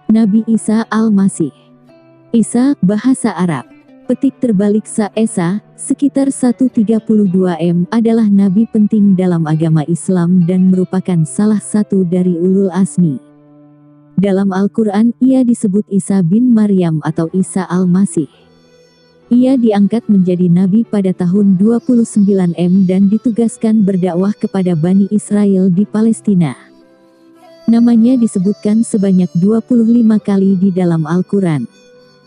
Nabi Isa Al-Masih. Isa, bahasa Arab. Petik terbalik Sa Esa, sekitar 132 m, adalah nabi penting dalam agama Islam dan merupakan salah satu dari ulul azmi. Dalam Al-Quran, ia disebut Isa bin Maryam atau Isa Al-Masih. Ia diangkat menjadi nabi pada tahun 29 m dan ditugaskan berdakwah kepada Bani Israel di Palestina. Namanya disebutkan sebanyak 25 kali di dalam Al-Quran.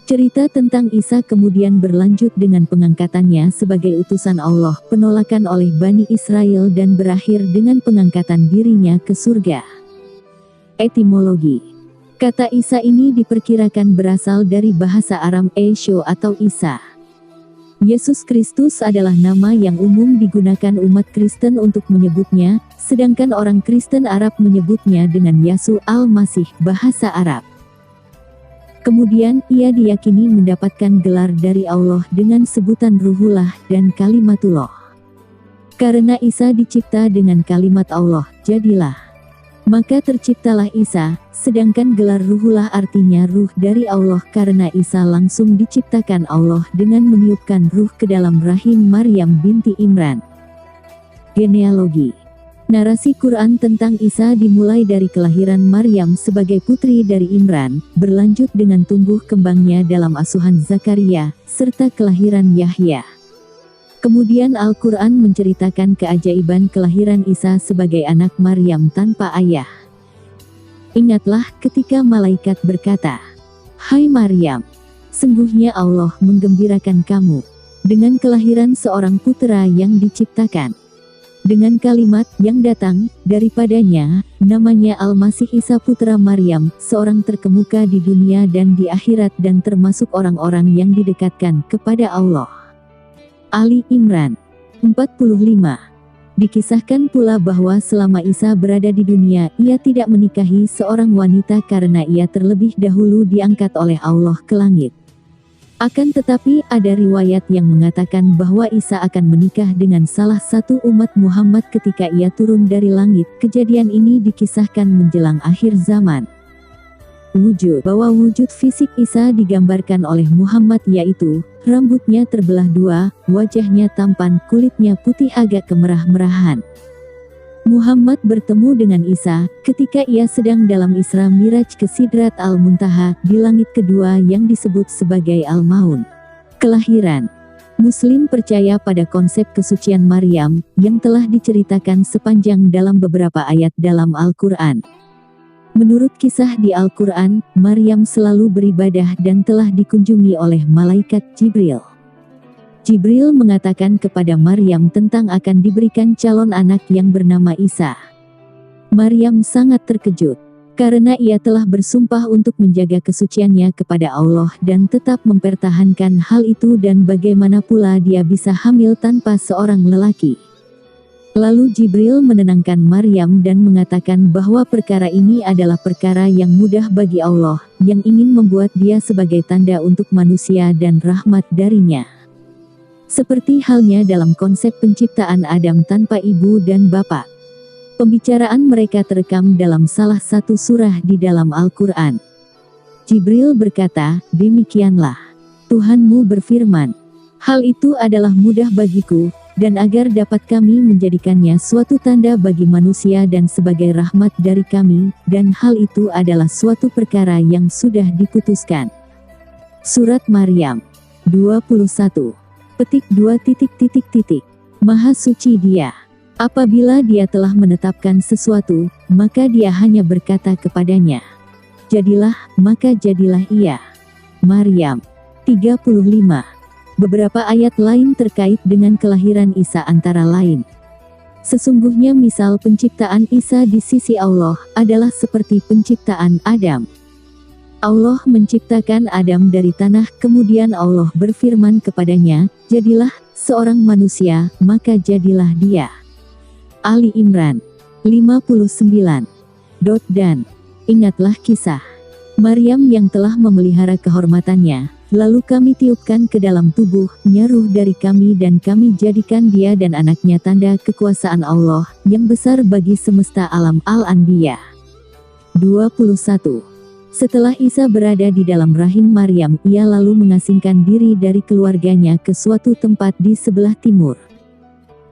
Cerita tentang Isa kemudian berlanjut dengan pengangkatannya sebagai utusan Allah, penolakan oleh Bani Israel dan berakhir dengan pengangkatan dirinya ke surga. Etimologi. Kata Isa ini diperkirakan berasal dari bahasa Aram Esho atau Isa. Yesus Kristus adalah nama yang umum digunakan umat Kristen untuk menyebutnya, sedangkan orang Kristen Arab menyebutnya dengan Yasu Al-Masih, bahasa Arab. Kemudian, ia diyakini mendapatkan gelar dari Allah dengan sebutan Ruhullah dan Kalimatullah. Karena Isa dicipta dengan kalimat Allah, jadilah. Maka terciptalah Isa, sedangkan gelar Ruhullah artinya ruh dari Allah karena Isa langsung diciptakan Allah dengan meniupkan ruh ke dalam rahim Maryam binti Imran. Genealogi. Narasi Quran tentang Isa dimulai dari kelahiran Maryam sebagai putri dari Imran, berlanjut dengan tumbuh kembangnya dalam asuhan Zakaria, serta kelahiran Yahya. Kemudian Al-Quran menceritakan keajaiban kelahiran Isa sebagai anak Maryam tanpa ayah. Ingatlah ketika malaikat berkata, "Hai Maryam, sungguhnya Allah menggembirakan kamu dengan kelahiran seorang putera yang diciptakan dengan kalimat yang datang daripadanya, namanya Al-Masih Isa putra Maryam, seorang terkemuka di dunia dan di akhirat dan termasuk orang-orang yang didekatkan kepada Allah." Ali Imran 45. Dikisahkan pula bahwa selama Isa berada di dunia, ia tidak menikahi seorang wanita karena ia terlebih dahulu diangkat oleh Allah ke langit. Akan tetapi, ada riwayat yang mengatakan bahwa Isa akan menikah dengan salah satu umat Muhammad ketika ia turun dari langit. Kejadian ini dikisahkan menjelang akhir zaman. Wujud. Bahwa wujud fisik Isa digambarkan oleh Muhammad yaitu, rambutnya terbelah dua, wajahnya tampan, kulitnya putih agak kemerah-merahan. Muhammad bertemu dengan Isa, ketika ia sedang dalam Isra Miraj ke Sidrat Al-Muntaha, di langit kedua yang disebut sebagai Al-Maun. Kelahiran. Muslim percaya pada konsep kesucian Maryam, yang telah diceritakan sepanjang dalam beberapa ayat dalam Al-Quran. Menurut kisah di Al-Quran, Maryam selalu beribadah dan telah dikunjungi oleh malaikat Jibril. Jibril mengatakan kepada Maryam tentang akan diberikan calon anak yang bernama Isa. Maryam sangat terkejut, karena ia telah bersumpah untuk menjaga kesuciannya kepada Allah dan tetap mempertahankan hal itu dan bagaimana pula dia bisa hamil tanpa seorang lelaki. Lalu Jibril menenangkan Maryam dan mengatakan bahwa perkara ini adalah perkara yang mudah bagi Allah, yang ingin membuat dia sebagai tanda untuk manusia dan rahmat darinya. Seperti halnya dalam konsep penciptaan Adam tanpa ibu dan bapak. Pembicaraan mereka terekam dalam salah satu surah di dalam Al-Quran. Jibril berkata, "Demikianlah Tuhanmu berfirman, hal itu adalah mudah bagiku, dan agar dapat kami menjadikannya suatu tanda bagi manusia dan sebagai rahmat dari kami, dan hal itu adalah suatu perkara yang sudah diputuskan." Surat Maryam 21. Petik 2. Maha suci Dia. Apabila Dia telah menetapkan sesuatu, maka Dia hanya berkata kepadanya, "Jadilah," maka jadilah ia. Maryam 35. Beberapa ayat lain terkait dengan kelahiran Isa antara lain. Sesungguhnya misal penciptaan Isa di sisi Allah adalah seperti penciptaan Adam. Allah menciptakan Adam dari tanah, kemudian Allah berfirman kepadanya, "Jadilah seorang manusia," maka jadilah dia. Ali Imran 59. Dan ingatlah kisah Maryam yang telah memelihara kehormatannya, lalu kami tiupkan ke dalam tubuhnya ruh dari kami dan kami jadikan dia dan anaknya tanda kekuasaan Allah, yang besar bagi semesta alam. Al-Anbiya 21. Setelah Isa berada di dalam rahim Maryam, ia lalu mengasingkan diri dari keluarganya ke suatu tempat di sebelah timur.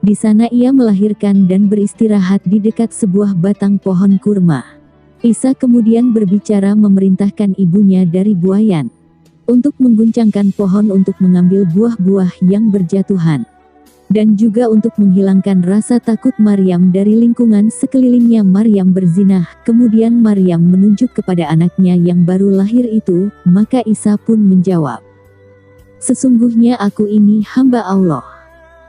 Di sana ia melahirkan dan beristirahat di dekat sebuah batang pohon kurma. Isa kemudian berbicara memerintahkan ibunya dari buayan untuk mengguncangkan pohon untuk mengambil buah-buah yang berjatuhan, dan juga untuk menghilangkan rasa takut Maryam dari lingkungan sekelilingnya. Maryam berzinah. Kemudian Maryam menunjuk kepada anaknya yang baru lahir itu, maka Isa pun menjawab, "Sesungguhnya aku ini hamba Allah.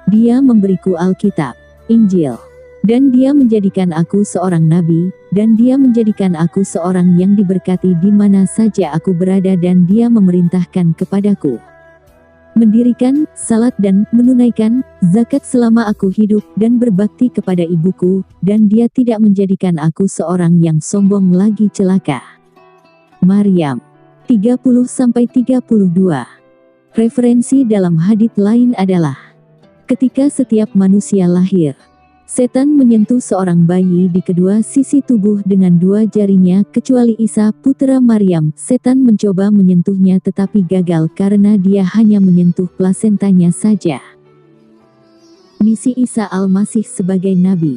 Dia memberiku Alkitab, Injil, dan Dia menjadikan aku seorang nabi, dan Dia menjadikan aku seorang yang diberkati di mana saja aku berada, dan Dia memerintahkan kepadaku mendirikan salat dan menunaikan zakat selama aku hidup, dan berbakti kepada ibuku, dan Dia tidak menjadikan aku seorang yang sombong lagi celaka." Maryam 30-32. Referensi dalam hadits lain adalah ketika setiap manusia lahir, setan menyentuh seorang bayi di kedua sisi tubuh dengan dua jarinya, kecuali Isa putra Maryam. Setan mencoba menyentuhnya tetapi gagal karena dia hanya menyentuh plasentanya saja. Misi Isa Al-Masih sebagai Nabi.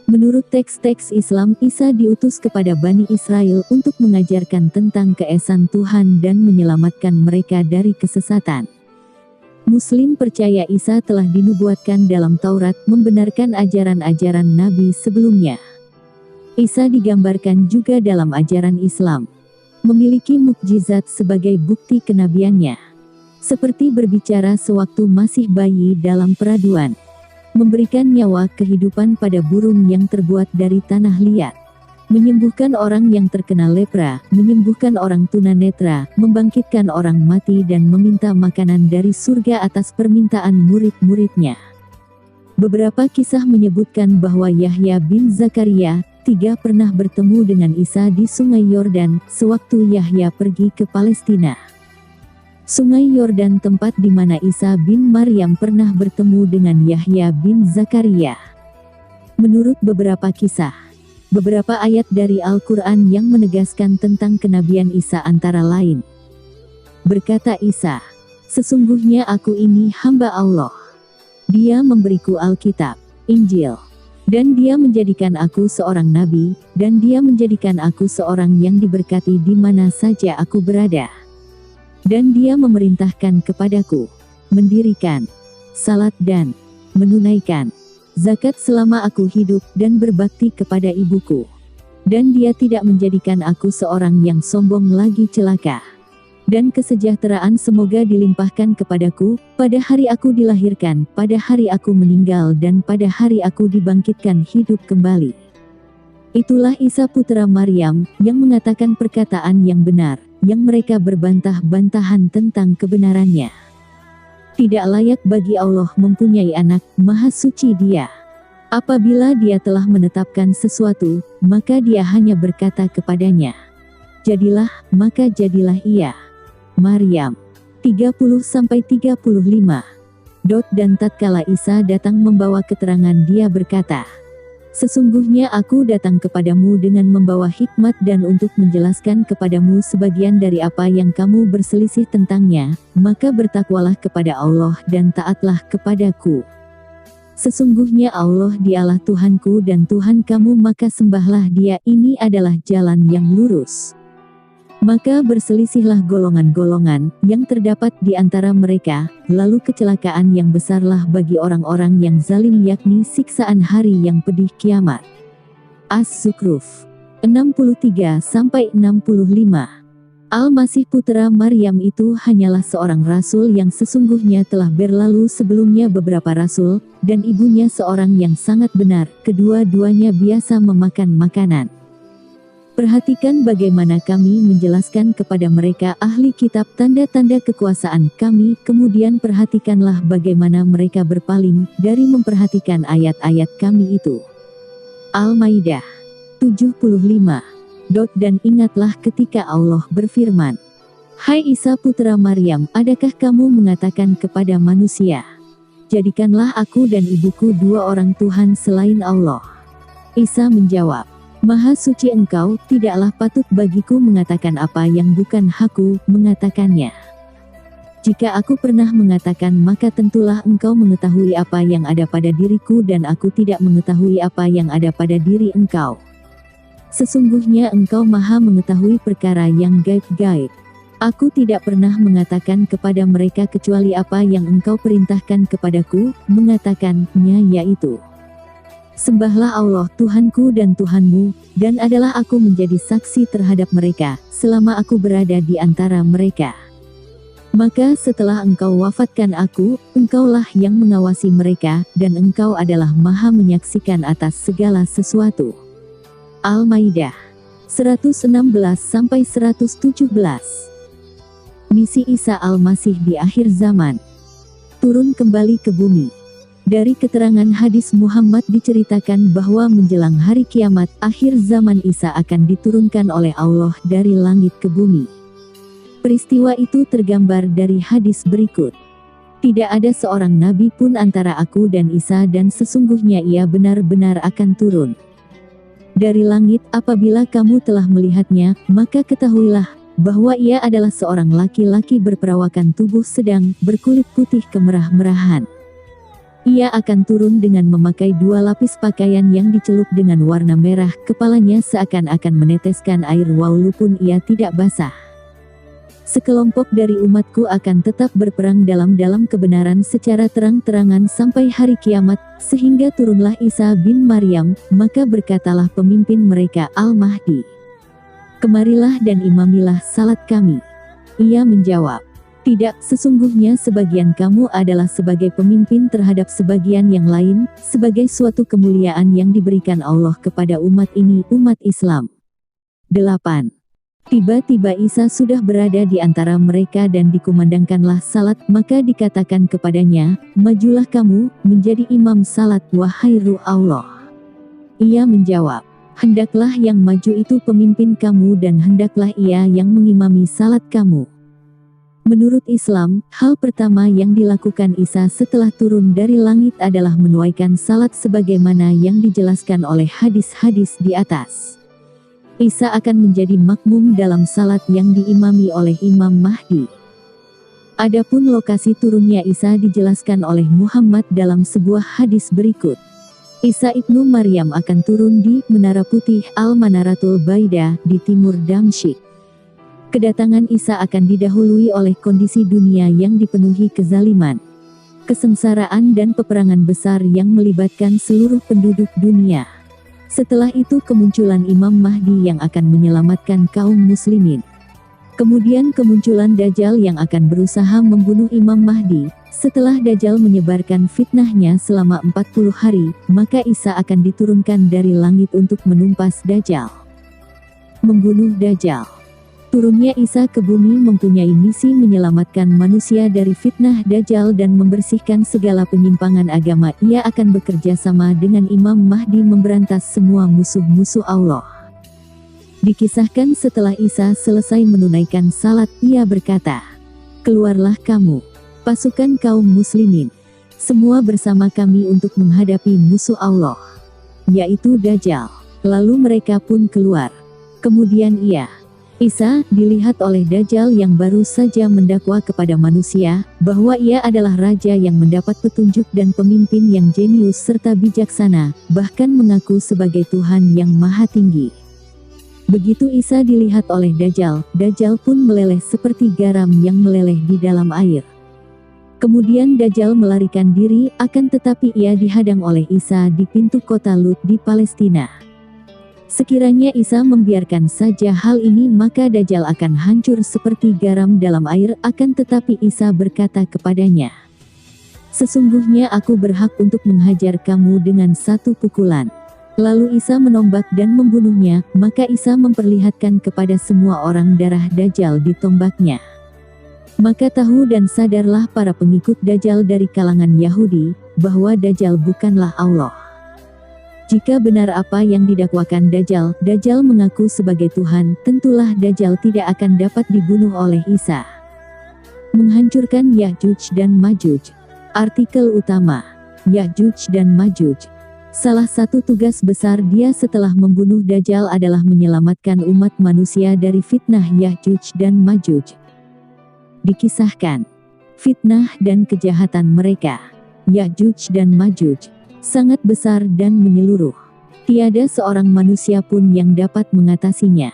Menurut teks-teks Islam, Isa diutus kepada Bani Israel untuk mengajarkan tentang keesaan Tuhan dan menyelamatkan mereka dari kesesatan. Muslim percaya Isa telah dinubuatkan dalam Taurat, membenarkan ajaran-ajaran Nabi sebelumnya. Isa digambarkan juga dalam ajaran Islam memiliki mukjizat sebagai bukti kenabiannya, seperti berbicara sewaktu masih bayi dalam peraduan, memberikan nyawa kehidupan pada burung yang terbuat dari tanah liat, menyembuhkan orang yang terkena lepra, menyembuhkan orang tunanetra, membangkitkan orang mati, dan meminta makanan dari surga atas permintaan murid-muridnya. Beberapa kisah menyebutkan bahwa Yahya bin Zakaria III pernah bertemu dengan Isa di Sungai Yordan sewaktu Yahya pergi ke Palestina. Sungai Yordan tempat di mana Isa bin Maryam pernah bertemu dengan Yahya bin Zakaria. Menurut beberapa kisah, beberapa ayat dari Al-Quran yang menegaskan tentang kenabian Isa antara lain, berkata Isa, "Sesungguhnya aku ini hamba Allah. Dia memberiku Alkitab, Injil, dan Dia menjadikan aku seorang nabi, dan Dia menjadikan aku seorang yang diberkati di mana saja aku berada. Dan Dia memerintahkan kepadaku mendirikan salat dan menunaikan zakat selama aku hidup, dan berbakti kepada ibuku. Dan Dia tidak menjadikan aku seorang yang sombong lagi celaka. Dan kesejahteraan semoga dilimpahkan kepadaku, pada hari aku dilahirkan, pada hari aku meninggal, dan pada hari aku dibangkitkan hidup kembali." Itulah Isa putra Maryam, yang mengatakan perkataan yang benar, yang mereka berbantah-bantahan tentang kebenarannya. Tidak layak bagi Allah mempunyai anak, maha suci Dia. Apabila Dia telah menetapkan sesuatu, maka Dia hanya berkata kepadanya, "Jadilah," maka jadilah ia. Maryam 30-35. Dan tatkala Isa datang membawa keterangan, Dia berkata, "Sesungguhnya aku datang kepadamu dengan membawa hikmat dan untuk menjelaskan kepadamu sebagian dari apa yang kamu berselisih tentangnya, maka bertakwalah kepada Allah dan taatlah kepadaku. Sesungguhnya Allah Dialah Tuhanku dan Tuhan kamu, maka sembahlah Dia, ini adalah jalan yang lurus." Maka berselisihlah golongan-golongan yang terdapat di antara mereka, lalu kecelakaan yang besarlah bagi orang-orang yang zalim, yakni siksaan hari yang pedih kiamat. Az-Zukhruf 63-65. Al-Masih putra Maryam itu hanyalah seorang rasul yang sesungguhnya telah berlalu sebelumnya beberapa rasul, dan ibunya seorang yang sangat benar, kedua-duanya biasa memakan makanan. Perhatikan bagaimana kami menjelaskan kepada mereka ahli kitab tanda-tanda kekuasaan kami, kemudian perhatikanlah bagaimana mereka berpaling dari memperhatikan ayat-ayat kami itu. Al-Maidah 75. Dan ingatlah ketika Allah berfirman, "Hai Isa putra Maryam, adakah kamu mengatakan kepada manusia, jadikanlah aku dan ibuku dua orang Tuhan selain Allah?" Isa menjawab, Maha suci Engkau, tidaklah patut bagiku mengatakan apa yang bukan hakku mengatakannya. Jika aku pernah mengatakan maka tentulah Engkau mengetahui apa yang ada pada diriku dan aku tidak mengetahui apa yang ada pada diri Engkau. Sesungguhnya Engkau Maha mengetahui perkara yang gaib-gaib. Aku tidak pernah mengatakan kepada mereka kecuali apa yang Engkau perintahkan kepadaku, mengatakannya yaitu, Sembahlah Allah Tuhanku dan Tuhanmu, dan adalah aku menjadi saksi terhadap mereka, selama aku berada di antara mereka. Maka setelah Engkau wafatkan aku, Engkaulah yang mengawasi mereka, dan Engkau adalah Maha menyaksikan atas segala sesuatu. Al-Maidah 116-117. Misi Isa Al-Masih di akhir zaman. Turun kembali ke bumi. Dari keterangan hadis Muhammad diceritakan bahwa menjelang hari kiamat, akhir zaman Isa akan diturunkan oleh Allah dari langit ke bumi. Peristiwa itu tergambar dari hadis berikut. Tidak ada seorang nabi pun antara aku dan Isa dan sesungguhnya ia benar-benar akan turun dari langit. Apabila kamu telah melihatnya, maka ketahuilah bahwa ia adalah seorang laki-laki berperawakan tubuh sedang, berkulit putih kemerah-merahan. Ia akan turun dengan memakai 2 lapis pakaian yang dicelup dengan warna merah, kepalanya seakan-akan meneteskan air walaupun ia tidak basah. Sekelompok dari umatku akan tetap berperang dalam kebenaran secara terang-terangan sampai hari kiamat, sehingga turunlah Isa bin Maryam, maka berkatalah pemimpin mereka Al-Mahdi, Kemarilah dan imamilah salat kami. Ia menjawab, Tidak, sesungguhnya sebagian kamu adalah sebagai pemimpin terhadap sebagian yang lain, sebagai suatu kemuliaan yang diberikan Allah kepada umat ini, umat Islam. 8. Tiba-tiba Isa sudah berada di antara mereka dan dikumandangkanlah salat, maka dikatakan kepadanya, Majulah kamu, menjadi imam salat, wahai Ruh Allah. Ia menjawab, Hendaklah yang maju itu pemimpin kamu dan hendaklah ia yang mengimami salat kamu. Menurut Islam, hal pertama yang dilakukan Isa setelah turun dari langit adalah menuaikan salat sebagaimana yang dijelaskan oleh hadis-hadis di atas. Isa akan menjadi makmum dalam salat yang diimami oleh Imam Mahdi. Adapun lokasi turunnya Isa dijelaskan oleh Muhammad dalam sebuah hadis berikut. Isa ibnu Maryam akan turun di Menara Putih Al-Manaratul Baidah di timur Damsyik. Kedatangan Isa akan didahului oleh kondisi dunia yang dipenuhi kezaliman, kesengsaraan dan peperangan besar yang melibatkan seluruh penduduk dunia. Setelah itu kemunculan Imam Mahdi yang akan menyelamatkan kaum muslimin. Kemudian kemunculan Dajjal yang akan berusaha membunuh Imam Mahdi. Setelah Dajjal menyebarkan fitnahnya selama 40 hari, maka Isa akan diturunkan dari langit untuk menumpas Dajjal. Membunuh Dajjal. Turunnya Isa ke bumi mempunyai misi menyelamatkan manusia dari fitnah Dajjal dan membersihkan segala penyimpangan agama. Ia akan bekerja sama dengan Imam Mahdi memberantas semua musuh-musuh Allah. Dikisahkan setelah Isa selesai menunaikan salat, ia berkata, Keluarlah kamu, pasukan kaum muslimin, semua bersama kami untuk menghadapi musuh Allah, yaitu Dajjal. Lalu mereka pun keluar. Kemudian Isa dilihat oleh Dajjal yang baru saja mendakwa kepada manusia, bahwa ia adalah raja yang mendapat petunjuk dan pemimpin yang jenius serta bijaksana, bahkan mengaku sebagai Tuhan yang Maha Tinggi. Begitu Isa dilihat oleh Dajjal, Dajjal pun meleleh seperti garam yang meleleh di dalam air. Kemudian Dajjal melarikan diri, akan tetapi ia dihadang oleh Isa di pintu kota Lut di Palestina. Sekiranya Isa membiarkan saja hal ini maka Dajjal akan hancur seperti garam dalam air, akan tetapi Isa berkata kepadanya, Sesungguhnya aku berhak untuk menghajar kamu dengan 1 pukulan. Lalu Isa menombak dan membunuhnya, maka Isa memperlihatkan kepada semua orang darah Dajjal di tombaknya. Maka tahu dan sadarlah para pengikut Dajjal dari kalangan Yahudi, bahwa Dajjal bukanlah Allah. Jika benar apa yang didakwakan Dajjal, Dajjal mengaku sebagai Tuhan, tentulah Dajjal tidak akan dapat dibunuh oleh Isa. Menghancurkan Ya'juj dan Ma'juj. Artikel utama, Ya'juj dan Ma'juj. Salah satu tugas besar dia setelah membunuh Dajjal adalah menyelamatkan umat manusia dari fitnah Ya'juj dan Ma'juj. Dikisahkan, fitnah dan kejahatan mereka, Ya'juj dan Ma'juj, sangat besar dan menyeluruh. Tiada seorang manusia pun yang dapat mengatasinya.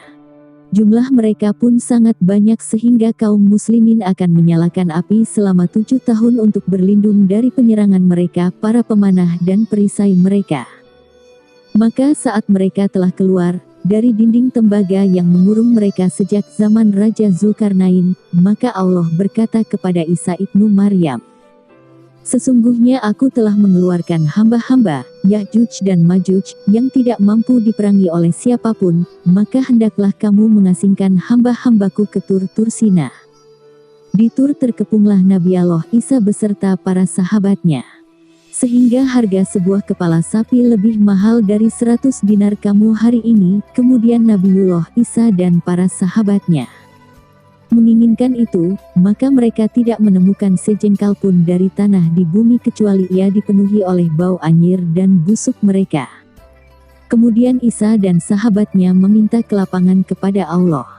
Jumlah mereka pun sangat banyak sehingga kaum muslimin akan menyalakan api selama 7 tahun untuk berlindung dari penyerangan mereka, para pemanah dan perisai mereka. Maka saat mereka telah keluar dari dinding tembaga yang mengurung mereka sejak zaman Raja Zulkarnain, maka Allah berkata kepada Isa ibnu Maryam, "Sesungguhnya aku telah mengeluarkan hamba-hamba, Ya'juj dan Ma'juj, yang tidak mampu diperangi oleh siapapun, maka hendaklah kamu mengasingkan hamba-hambaku ke Tur Tursina." Di Tur terkepunglah Nabi Allah Isa beserta para sahabatnya. Sehingga harga sebuah kepala sapi lebih mahal dari 100 dinar kamu hari ini. Kemudian Nabiullah Isa dan para sahabatnya menginginkan itu, maka mereka tidak menemukan sejengkal pun dari tanah di bumi kecuali ia dipenuhi oleh bau anyir dan busuk mereka. Kemudian Isa dan sahabatnya meminta kelapangan kepada Allah.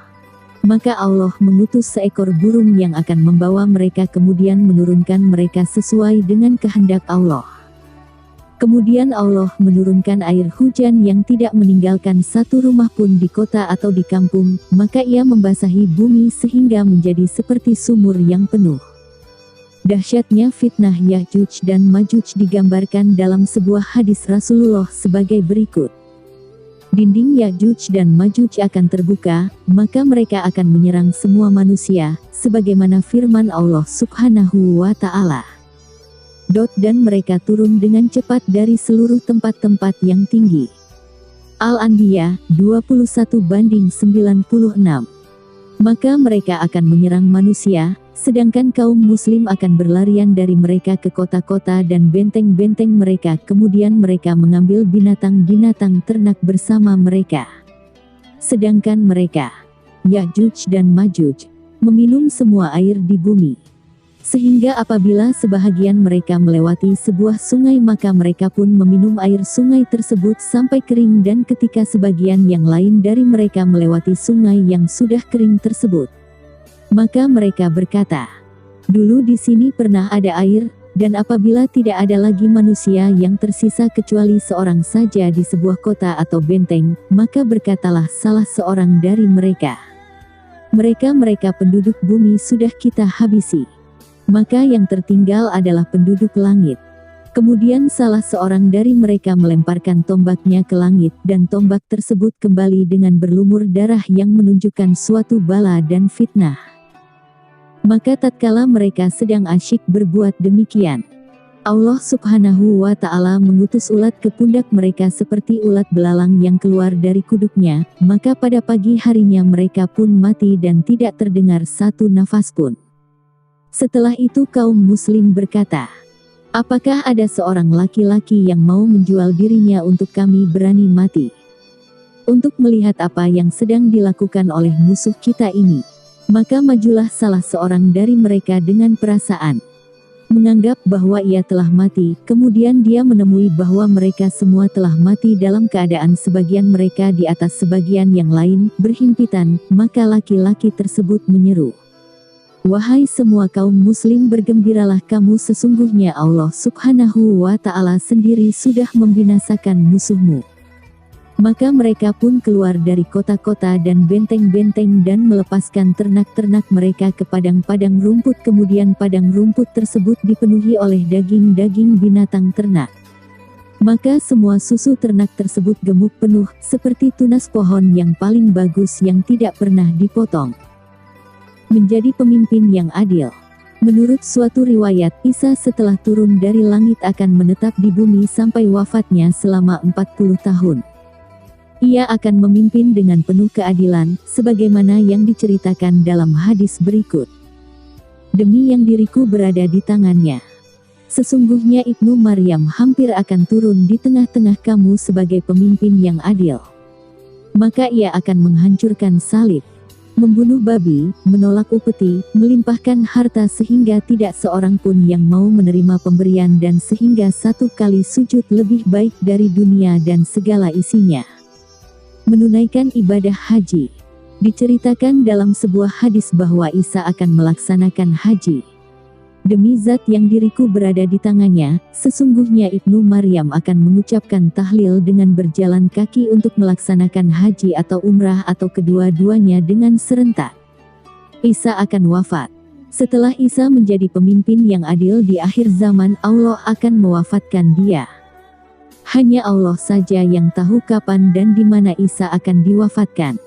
Maka Allah mengutus seekor burung yang akan membawa mereka kemudian menurunkan mereka sesuai dengan kehendak Allah. Kemudian Allah menurunkan air hujan yang tidak meninggalkan satu rumah pun di kota atau di kampung, maka ia membasahi bumi sehingga menjadi seperti sumur yang penuh. Dahsyatnya fitnah Ya'juj dan Ma'juj digambarkan dalam sebuah hadis Rasulullah sebagai berikut. Dinding Ya'juj dan Ma'juj akan terbuka, maka mereka akan menyerang semua manusia, sebagaimana firman Allah Subhanahu wa Ta'ala. Dan mereka turun dengan cepat dari seluruh tempat-tempat yang tinggi. Al-Anbiya 21:96. Maka mereka akan menyerang manusia, sedangkan kaum muslim akan berlarian dari mereka ke kota-kota dan benteng-benteng mereka. Kemudian mereka mengambil binatang-binatang ternak bersama mereka. Sedangkan mereka, Ya'juj dan Ma'juj, meminum semua air di bumi. Sehingga apabila sebahagian mereka melewati sebuah sungai maka mereka pun meminum air sungai tersebut sampai kering, dan ketika sebagian yang lain dari mereka melewati sungai yang sudah kering tersebut, maka mereka berkata, "Dulu di sini pernah ada air," dan apabila tidak ada lagi manusia yang tersisa kecuali seorang saja di sebuah kota atau benteng, maka berkatalah salah seorang dari mereka, "Mereka penduduk bumi sudah kita habisi. Maka yang tertinggal adalah penduduk langit." Kemudian salah seorang dari mereka melemparkan tombaknya ke langit, dan tombak tersebut kembali dengan berlumur darah yang menunjukkan suatu bala dan fitnah. Maka tatkala mereka sedang asyik berbuat demikian, Allah Subhanahu wa Ta'ala mengutus ulat ke pundak mereka seperti ulat belalang yang keluar dari kuduknya, maka pada pagi harinya mereka pun mati dan tidak terdengar satu nafas pun. Setelah itu kaum muslim berkata, "Apakah ada seorang laki-laki yang mau menjual dirinya untuk kami berani mati untuk melihat apa yang sedang dilakukan oleh musuh kita ini?" Maka majulah salah seorang dari mereka dengan perasaan menganggap bahwa ia telah mati. Kemudian dia menemui bahwa mereka semua telah mati dalam keadaan sebagian mereka di atas sebagian yang lain berhimpitan. Maka laki-laki tersebut menyeru, "Wahai semua kaum muslim, bergembiralah kamu, sesungguhnya Allah Subhanahu wa Ta'ala sendiri sudah membinasakan musuhmu." Maka mereka pun keluar dari kota-kota dan benteng-benteng dan melepaskan ternak-ternak mereka ke padang-padang rumput. Kemudian padang rumput tersebut dipenuhi oleh daging-daging binatang ternak. Maka semua susu ternak tersebut gemuk penuh, seperti tunas pohon yang paling bagus yang tidak pernah dipotong. Menjadi pemimpin yang adil. Menurut suatu riwayat, Isa setelah turun dari langit akan menetap di bumi sampai wafatnya selama 40 tahun. Ia akan memimpin dengan penuh keadilan, sebagaimana yang diceritakan dalam hadis berikut. "Demi yang diriku berada di tangannya, sesungguhnya Ibnu Maryam hampir akan turun di tengah-tengah kamu sebagai pemimpin yang adil. Maka ia akan menghancurkan salib, membunuh babi, menolak upeti, melimpahkan harta sehingga tidak seorang pun yang mau menerima pemberian dan sehingga 1 kali sujud lebih baik dari dunia dan segala isinya. Menunaikan ibadah haji. Diceritakan dalam sebuah hadis bahwa Isa akan melaksanakan haji. Demi zat yang diriku berada di tangannya, sesungguhnya Ibnu Maryam akan mengucapkan tahlil dengan berjalan kaki untuk melaksanakan haji atau umrah atau kedua-duanya dengan serentak. Isa akan wafat. Setelah Isa menjadi pemimpin yang adil di akhir zaman, Allah akan mewafatkan dia. Hanya Allah saja yang tahu kapan dan di mana Isa akan diwafatkan.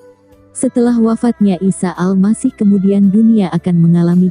Setelah wafatnya Isa Al-Masih kemudian dunia akan mengalami